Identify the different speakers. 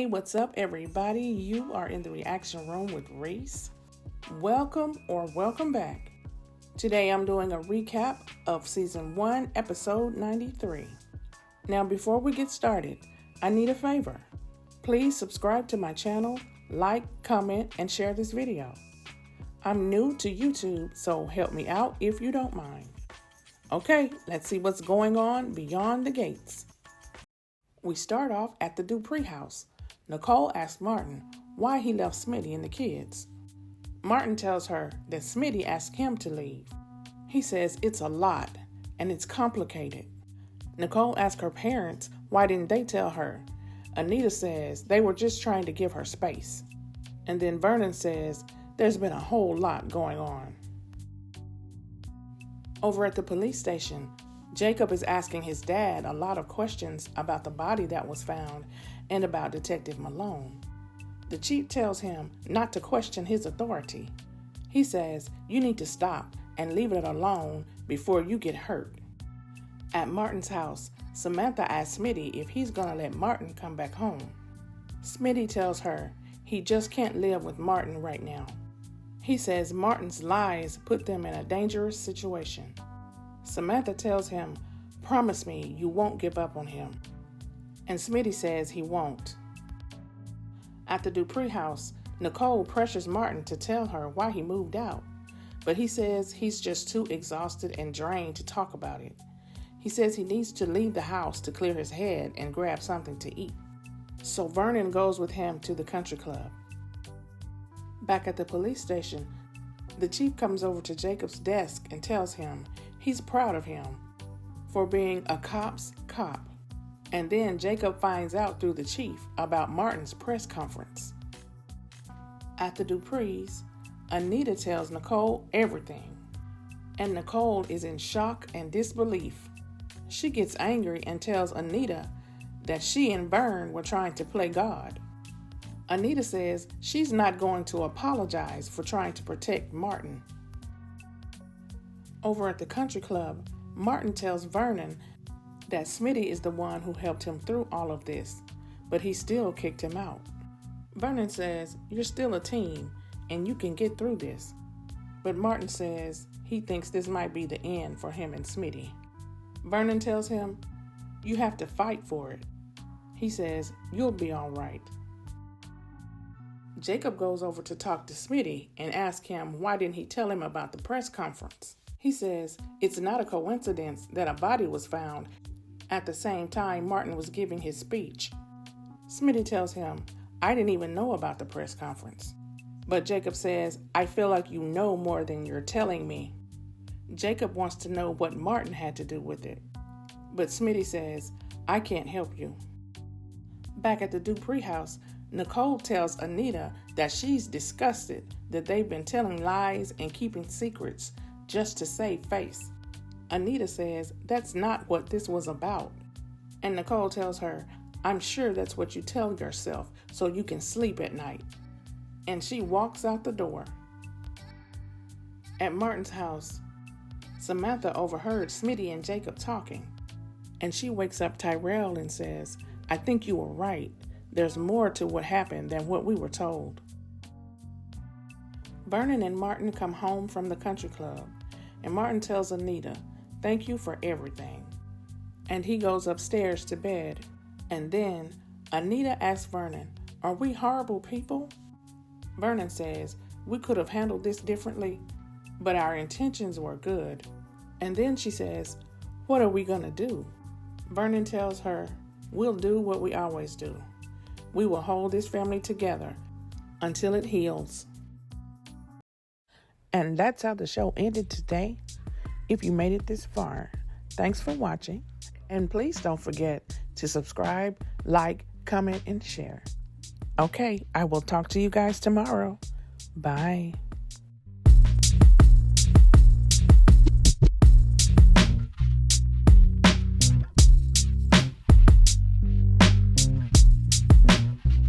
Speaker 1: What's up, everybody? You are in the reaction room with Rese. Welcome or welcome back. Today I'm doing a recap of Season 1, Episode 93. Now, before we get started, I need a favor. Please subscribe to my channel, like, comment, and share this video. I'm new to YouTube, so help me out if you don't mind. Okay, let's see what's going on beyond the gates. We start off at the Dupree house. Nicole asks Martin why he left Smitty and the kids. Martin tells her that Smitty asked him to leave. He says it's a lot and it's complicated. Nicole asks her parents why didn't they tell her. Anita says they were just trying to give her space. And then Vernon says there's been a whole lot going on. Over at the police station, Jacob is asking his dad a lot of questions about the body that was found and about Detective Malone. The chief tells him not to question his authority. He says you need to stop and leave it alone before you get hurt. At Martin's house, Samantha asks Smitty if he's going to let Martin come back home. Smitty tells her he just can't live with Martin right now. He says Martin's lies put them in a dangerous situation. Samantha tells him, "Promise me you won't give up on him." And Smitty says he won't. At the Dupree house, Nicole pressures Martin to tell her why he moved out, but he says he's just too exhausted and drained to talk about it. He says he needs to leave the house to clear his head and grab something to eat. So Vernon goes with him to the country club. Back at the police station, the chief comes over to Jacob's desk and tells him he's proud of him for being a cop's cop. And then Jacob finds out through the chief about Martin's press conference. At the Duprees, Anita tells Nicole everything. And Nicole is in shock and disbelief. She gets angry and tells Anita that she and Vern were trying to play God. Anita says she's not going to apologize for trying to protect Martin. Over at the country club, Martin tells Vernon that Smitty is the one who helped him through all of this, but he still kicked him out. Vernon says, "You're still a team, and you can get through this." But Martin says he thinks this might be the end for him and Smitty. Vernon tells him, "You have to fight for it." He says, "You'll be all right." Jacob goes over to talk to Smitty and asks him why didn't he tell him about the press conference. He says it's not a coincidence that a body was found at the same time Martin was giving his speech. Smitty tells him, "I didn't even know about the press conference." But Jacob says, "I feel like you know more than you're telling me." Jacob wants to know what Martin had to do with it. But Smitty says, "I can't help you." Back at the Dupree house, Nicole tells Anita that she's disgusted that they've been telling lies and keeping secrets just to save face. Anita says that's not what this was about. And Nicole tells her, "I'm sure that's what you tell yourself so you can sleep at night." And she walks out the door. At Martin's house, Samantha overheard Smitty and Jacob talking. And she wakes up Tyrell and says, "I think you were right. There's more to what happened than what we were told." Vernon and Martin come home from the country club, and Martin tells Anita, "Thank you for everything." And he goes upstairs to bed. And then Anita asks Vernon, "Are we horrible people?" Vernon says, "We could have handled this differently, but our intentions were good." And then she says, "What are we going to do?" Vernon tells her, "We'll do what we always do. We will hold this family together until it heals." And that's how the show ended today. If you made it this far, thanks for watching. And please don't forget to subscribe, like, comment, and share. Okay, I will talk to you guys tomorrow. Bye.